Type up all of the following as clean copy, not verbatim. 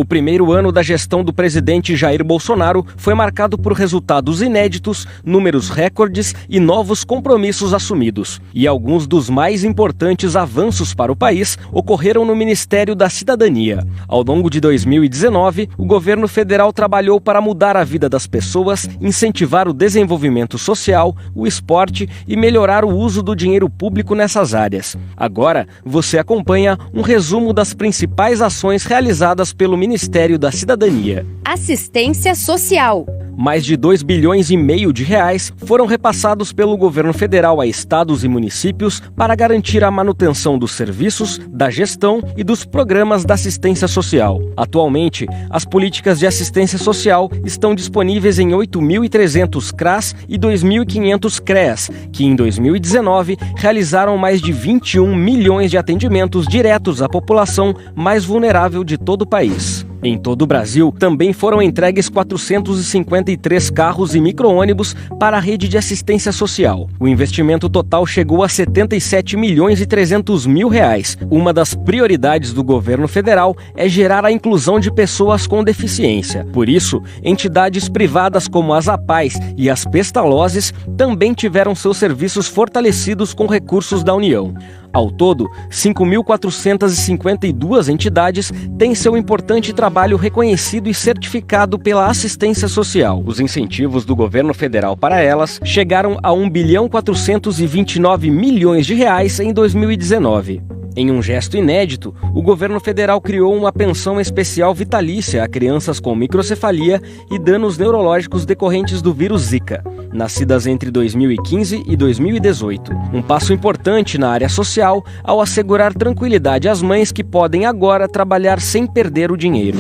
O primeiro ano da gestão do presidente Jair Bolsonaro foi marcado por resultados inéditos, números recordes e novos compromissos assumidos. E alguns dos mais importantes avanços para o país ocorreram no Ministério da Cidadania. Ao longo de 2019, o governo federal trabalhou para mudar a vida das pessoas, incentivar o desenvolvimento social, o esporte e melhorar o uso do dinheiro público nessas áreas. Agora, você acompanha um resumo das principais ações realizadas pelo Ministério da Cidadania. Assistência Social. Mais de 2,5 bilhões de reais foram repassados pelo governo federal a estados e municípios para garantir a manutenção dos serviços, da gestão e dos programas da assistência social. Atualmente, as políticas de assistência social estão disponíveis em 8.300 CRAS e 2.500 CREAS, que em 2019 realizaram mais de 21 milhões de atendimentos diretos à população mais vulnerável de todo o país. Em todo o Brasil, também foram entregues 453 carros e micro-ônibus para a rede de assistência social. O investimento total chegou a 77.300.000 reais. Uma das prioridades do governo federal é gerar a inclusão de pessoas com deficiência. Por isso, entidades privadas como as APAES e as Pestalozes também tiveram seus serviços fortalecidos com recursos da União. Ao todo, 5.452 entidades têm seu importante trabalho reconhecido e certificado pela assistência social. Os incentivos do governo federal para elas chegaram a 1.429 bilhão de reais em 2019. Em um gesto inédito, o governo federal criou uma pensão especial vitalícia a crianças com microcefalia e danos neurológicos decorrentes do vírus Zika, nascidas entre 2015 e 2018. Um passo importante na área social ao assegurar tranquilidade às mães que podem agora trabalhar sem perder o dinheiro.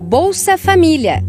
Bolsa Família.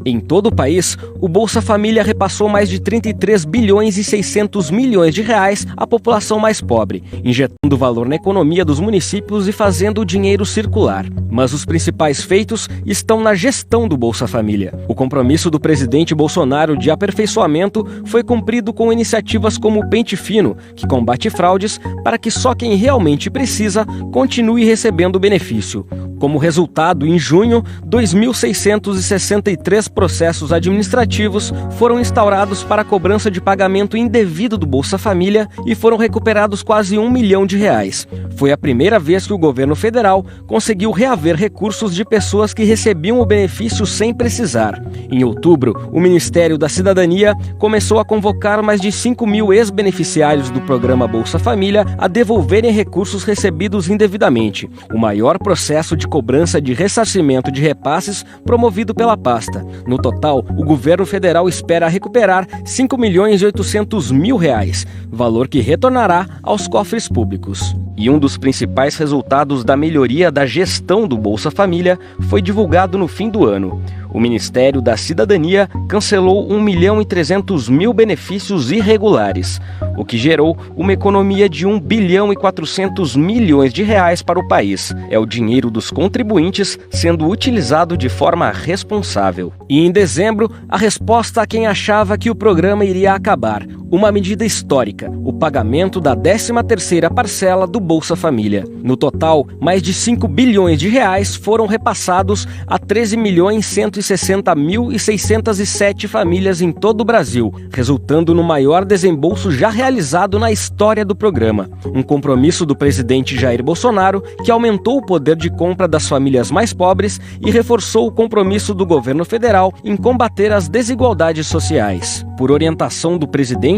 Em todo o país, o Bolsa Família repassou mais de 33,6 bilhões de reais à população mais pobre, injetando valor na economia dos municípios e fazendo o dinheiro circular. Mas os principais feitos estão na gestão do Bolsa Família. O compromisso do presidente Bolsonaro de aperfeiçoamento foi cumprido com iniciativas como o Pente Fino, que combate fraudes para que só quem realmente precisa continue recebendo o benefício. Como resultado, em junho, 2.663 processos administrativos foram instaurados para a cobrança de pagamento indevido do Bolsa Família e foram recuperados quase 1 milhão de reais. Foi a primeira vez que o governo federal conseguiu reaver recursos de pessoas que recebiam o benefício sem precisar. Em outubro, o Ministério da Cidadania começou a convocar mais de 5 mil ex-beneficiários do programa Bolsa Família a devolverem recursos recebidos indevidamente, o maior processo de cobrança de ressarcimento de repasses promovido pela pasta. No total, o governo federal espera recuperar 5.800.000 reais, valor que retornará aos cofres públicos. E um dos principais resultados da melhoria da gestão do Bolsa Família foi divulgado no fim do ano. O Ministério da Cidadania cancelou 1.300.000 benefícios irregulares, o que gerou uma economia de 1,4 bilhão de reais para o país. É o dinheiro dos contribuintes sendo utilizado de forma responsável. E em dezembro, a resposta a quem achava que o programa iria acabar. Uma medida histórica, o pagamento da 13ª parcela do Bolsa Família. No total, mais de 5 bilhões de reais foram repassados a 13.160.607 famílias em todo o Brasil, resultando no maior desembolso já realizado na história do programa. Um compromisso do presidente Jair Bolsonaro que aumentou o poder de compra das famílias mais pobres e reforçou o compromisso do governo federal em combater as desigualdades sociais. Por orientação do presidente,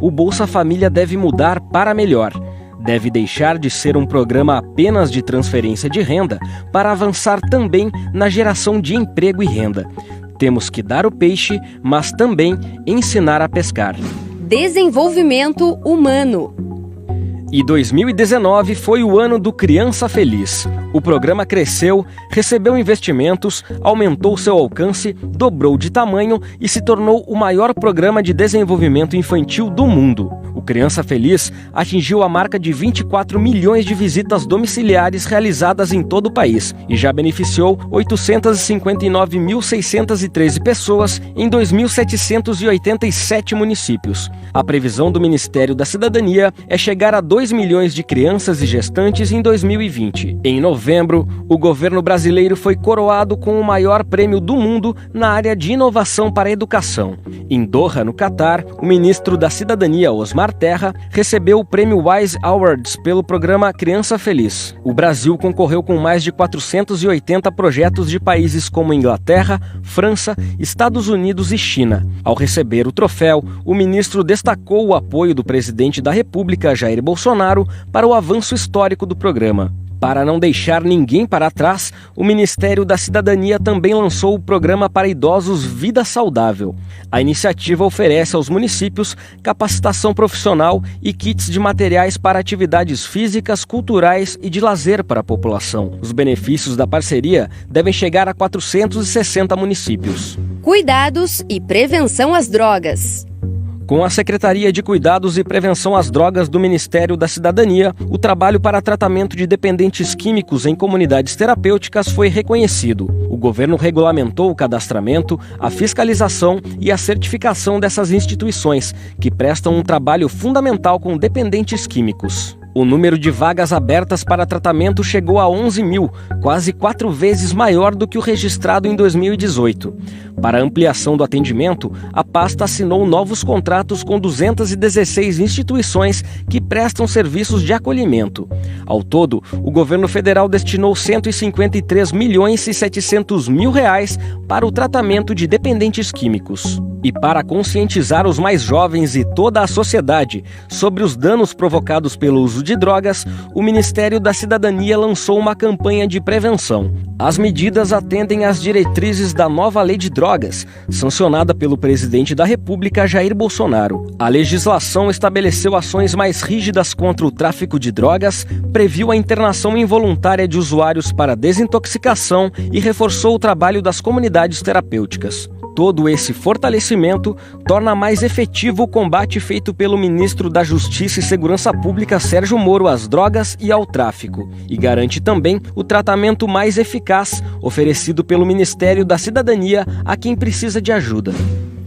o Bolsa Família deve mudar para melhor. Deve deixar de ser um programa apenas de transferência de renda para avançar também na geração de emprego e renda. Temos que dar o peixe, mas também ensinar a pescar. Desenvolvimento humano. E 2019 foi o ano do Criança Feliz. O programa cresceu, recebeu investimentos, aumentou seu alcance, dobrou de tamanho e se tornou o maior programa de desenvolvimento infantil do mundo. O Criança Feliz atingiu a marca de 24 milhões de visitas domiciliares realizadas em todo o país e já beneficiou 859.613 pessoas em 2.787 municípios. A previsão do Ministério da Cidadania é chegar a 2 milhões de crianças e gestantes em 2020. Em novembro, o governo brasileiro foi coroado com o maior prêmio do mundo na área de inovação para a educação. Em Doha, no Catar, o ministro da Cidadania, Osmar Terra, recebeu o prêmio Wise Awards pelo programa Criança Feliz. O Brasil concorreu com mais de 480 projetos de países como Inglaterra, França, Estados Unidos e China. Ao receber o troféu, o ministro destacou o apoio do presidente da República, Jair Bolsonaro, para o avanço histórico do programa. Para não deixar ninguém para trás, o Ministério da Cidadania também lançou o programa para idosos Vida Saudável. A iniciativa oferece aos municípios capacitação profissional e kits de materiais para atividades físicas, culturais e de lazer para a população. Os benefícios da parceria devem chegar a 460 municípios. Cuidados e prevenção às drogas. Com a Secretaria de Cuidados e Prevenção às Drogas do Ministério da Cidadania, o trabalho para tratamento de dependentes químicos em comunidades terapêuticas foi reconhecido. O governo regulamentou o cadastramento, a fiscalização e a certificação dessas instituições, que prestam um trabalho fundamental com dependentes químicos. O número de vagas abertas para tratamento chegou a 11 mil, quase 4 vezes maior do que o registrado em 2018. Para a ampliação do atendimento, a pasta assinou novos contratos com 216 instituições que prestam serviços de acolhimento. Ao todo, o governo federal destinou 153 milhões e 700 mil reais para o tratamento de dependentes químicos. E para conscientizar os mais jovens e toda a sociedade sobre os danos provocados pelo uso de drogas, o Ministério da Cidadania lançou uma campanha de prevenção. As medidas atendem às diretrizes da nova Lei de Drogas, sancionada pelo presidente da República, Jair Bolsonaro. A legislação estabeleceu ações mais rígidas contra o tráfico de drogas, previu a internação involuntária de usuários para desintoxicação e reforçou o trabalho das comunidades terapêuticas. Todo esse fortalecimento torna mais efetivo o combate feito pelo ministro da Justiça e Segurança Pública, Sérgio Moro, às drogas e ao tráfico, e garante também o tratamento mais eficaz oferecido pelo Ministério da Cidadania a quem precisa de ajuda.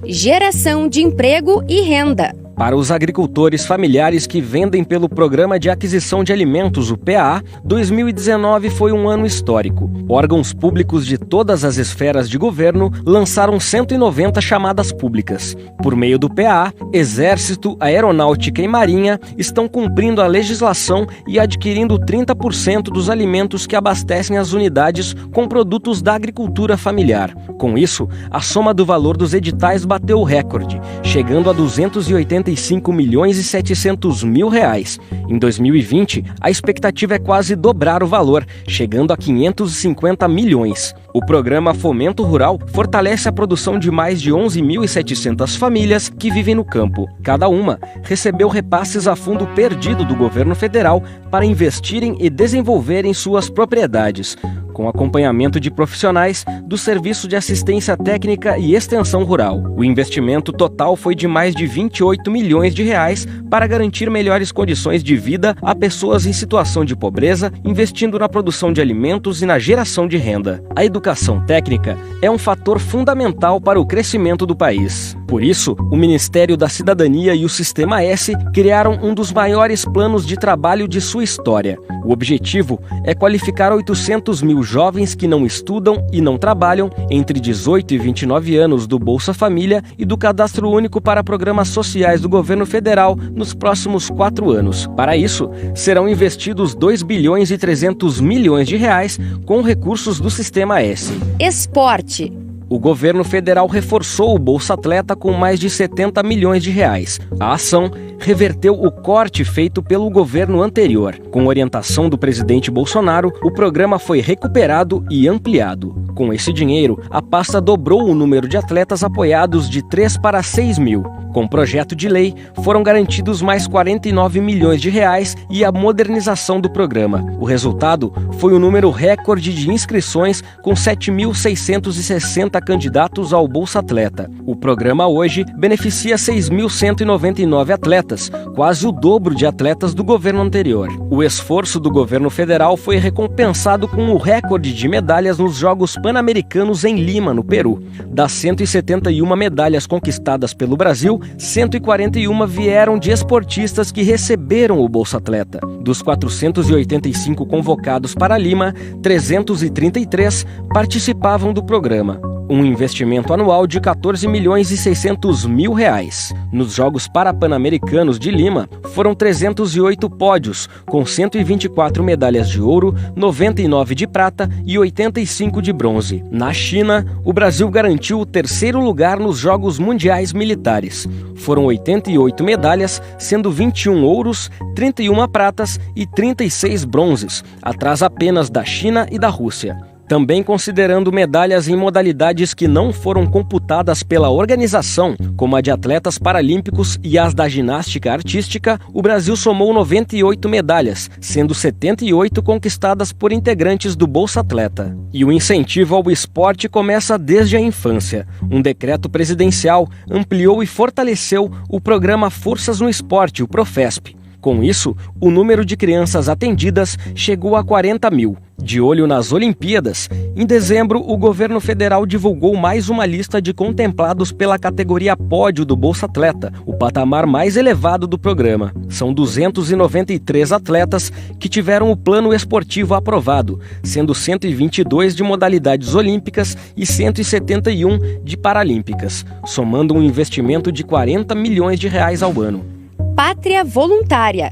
Geração de emprego e renda. Para os agricultores familiares que vendem pelo Programa de Aquisição de Alimentos, o PAA, 2019 foi um ano histórico. Órgãos públicos de todas as esferas de governo lançaram 190 chamadas públicas. Por meio do PAA, Exército, Aeronáutica e Marinha estão cumprindo a legislação e adquirindo 30% dos alimentos que abastecem as unidades com produtos da agricultura familiar. Com isso, a soma do valor dos editais bateu o recorde, chegando a 285 milhões e 700 mil reais. Em 2020, a expectativa é quase dobrar o valor, chegando a 550 milhões. O programa Fomento Rural fortalece a produção de mais de 11.700 famílias que vivem no campo. Cada uma recebeu repasses a fundo perdido do governo federal para investirem e desenvolverem suas propriedades, com acompanhamento de profissionais do Serviço de Assistência Técnica e Extensão Rural. O investimento total foi de mais de 28 milhões de reais para garantir melhores condições de vida a pessoas em situação de pobreza, investindo na produção de alimentos e na geração de renda. A educação técnica é um fator fundamental para o crescimento do país. Por isso, o Ministério da Cidadania e o Sistema S criaram um dos maiores planos de trabalho de sua história. O objetivo é qualificar 800 mil jovens que não estudam e não trabalham entre 18 e 29 anos do Bolsa Família e do Cadastro Único para Programas Sociais do Governo Federal nos próximos 4 anos. Para isso, serão investidos 2 bilhões e 300 milhões de reais com recursos do Sistema S. Esporte. O governo federal reforçou o Bolsa Atleta com mais de 70 milhões de reais. A ação reverteu o corte feito pelo governo anterior. Com orientação do presidente Bolsonaro, o programa foi recuperado e ampliado. Com esse dinheiro, a pasta dobrou o número de atletas apoiados de 3 para 6 mil. Com o projeto de lei, foram garantidos mais 49 milhões de reais e a modernização do programa. O resultado foi um número recorde de inscrições, com 7.660 candidatos ao Bolsa Atleta. O programa hoje beneficia 6.199 atletas, quase o dobro de atletas do governo anterior. O esforço do governo federal foi recompensado com o recorde de medalhas nos Jogos Pan-Americanos em Lima, no Peru. Das 171 medalhas conquistadas pelo Brasil, 141 vieram de esportistas que receberam o Bolsa Atleta. Dos 485 convocados para Lima, 333 participavam do programa. Um investimento anual de 14 milhões e 600 mil reais. Nos Jogos Parapan-Americanos de Lima, foram 308 pódios, com 124 medalhas de ouro, 99 de prata e 85 de bronze. Na China, o Brasil garantiu o terceiro lugar nos Jogos Mundiais Militares. Foram 88 medalhas, sendo 21 ouros, 31 pratas e 36 bronzes, atrás apenas da China e da Rússia. Também considerando medalhas em modalidades que não foram computadas pela organização, como a de atletas paralímpicos e as da ginástica artística, o Brasil somou 98 medalhas, sendo 78 conquistadas por integrantes do Bolsa Atleta. E o incentivo ao esporte começa desde a infância. Um decreto presidencial ampliou e fortaleceu o programa Forças no Esporte, o Profesp. Com isso, o número de crianças atendidas chegou a 40 mil. De olho nas Olimpíadas, em dezembro, o governo federal divulgou mais uma lista de contemplados pela categoria Pódio do Bolsa Atleta, o patamar mais elevado do programa. São 293 atletas que tiveram o plano esportivo aprovado, sendo 122 de modalidades olímpicas e 171 de paralímpicas, somando um investimento de 40 milhões de reais ao ano. Pátria Voluntária.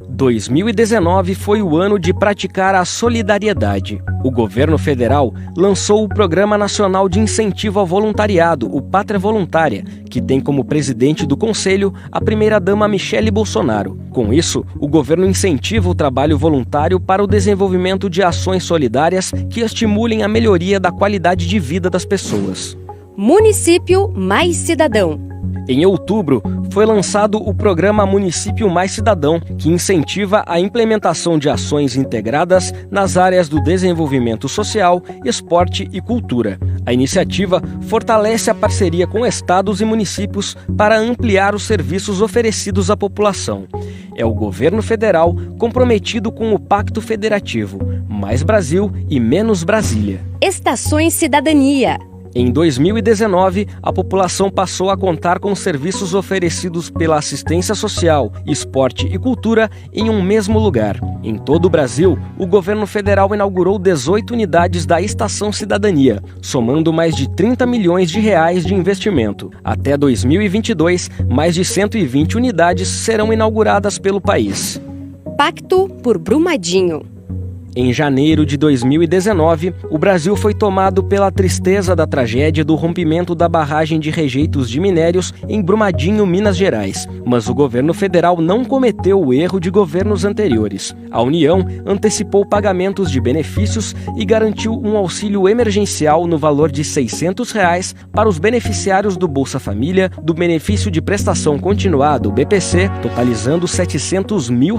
2019 foi o ano de praticar a solidariedade. O governo federal lançou o Programa Nacional de Incentivo ao Voluntariado, o Pátria Voluntária, que tem como presidente do Conselho a primeira-dama Michele Bolsonaro. Com isso, o governo incentiva o trabalho voluntário para o desenvolvimento de ações solidárias que estimulem a melhoria da qualidade de vida das pessoas. Município Mais Cidadão. Em outubro, foi lançado o programa Município Mais Cidadão, que incentiva a implementação de ações integradas nas áreas do desenvolvimento social, esporte e cultura. A iniciativa fortalece a parceria com estados e municípios para ampliar os serviços oferecidos à população. É o governo federal comprometido com o Pacto Federativo, Mais Brasil e Menos Brasília. Estações Cidadania. Em 2019, a população passou a contar com serviços oferecidos pela assistência social, esporte e cultura em um mesmo lugar. Em todo o Brasil, o governo federal inaugurou 18 unidades da Estação Cidadania, somando mais de 30 milhões de reais de investimento. Até 2022, mais de 120 unidades serão inauguradas pelo país. Pacto por Brumadinho. Em janeiro de 2019, o Brasil foi tomado pela tristeza da tragédia do rompimento da barragem de rejeitos de minérios em Brumadinho, Minas Gerais. Mas o governo federal não cometeu o erro de governos anteriores. A União antecipou pagamentos de benefícios e garantiu um auxílio emergencial no valor de R$ 600 para os beneficiários do Bolsa Família, do Benefício de Prestação Continuada, o BPC, totalizando R$ 700 mil.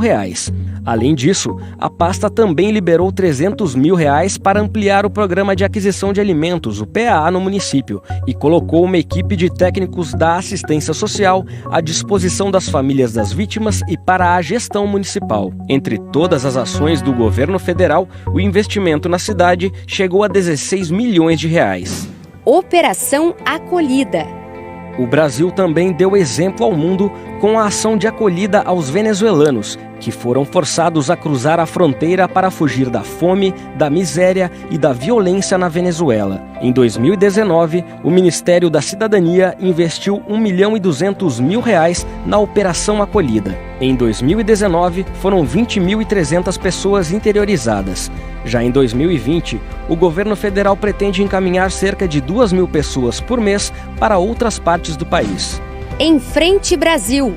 Além disso, a pasta também liberou R$ 300 mil para ampliar o Programa de Aquisição de Alimentos, o PAA, no município, e colocou uma equipe de técnicos da assistência social à disposição das famílias das vítimas e para a gestão municipal. Entre todas as ações do governo federal, o investimento na cidade chegou a R$ 16 milhões. Operação Acolhida. O Brasil também deu exemplo ao mundo com a ação de acolhida aos venezuelanos, que foram forçados a cruzar a fronteira para fugir da fome, da miséria e da violência na Venezuela. Em 2019, o Ministério da Cidadania investiu R$ 1.200.000 na Operação Acolhida. Em 2019, foram 20.300 pessoas interiorizadas. Já em 2020, o governo federal pretende encaminhar cerca de 2.000 pessoas por mês para outras partes do país. Em Frente Brasil.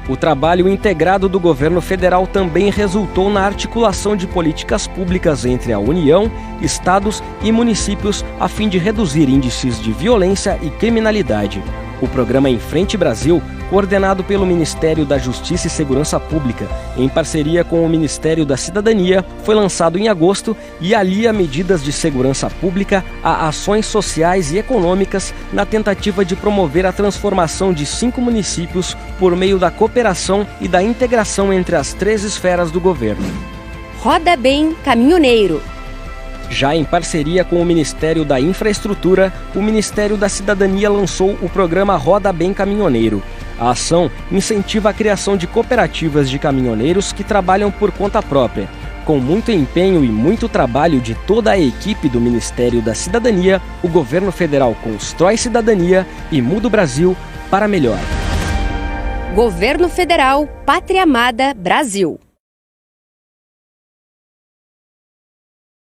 O trabalho integrado do governo federal também resultou na articulação de políticas públicas entre a União, estados e municípios a fim de reduzir índices de violência e criminalidade. O programa Em Frente Brasil, coordenado pelo Ministério da Justiça e Segurança Pública, em parceria com o Ministério da Cidadania, foi lançado em agosto e alia medidas de segurança pública a ações sociais e econômicas na tentativa de promover a transformação de 5 municípios por meio da cooperação e da integração entre as 3 esferas do governo. Roda Bem Caminhoneiro. Já em parceria com o Ministério da Infraestrutura, o Ministério da Cidadania lançou o programa Roda Bem Caminhoneiro. A ação incentiva a criação de cooperativas de caminhoneiros que trabalham por conta própria. Com muito empenho e muito trabalho de toda a equipe do Ministério da Cidadania, o governo federal constrói cidadania e muda o Brasil para melhor. Governo Federal, Pátria Amada, Brasil.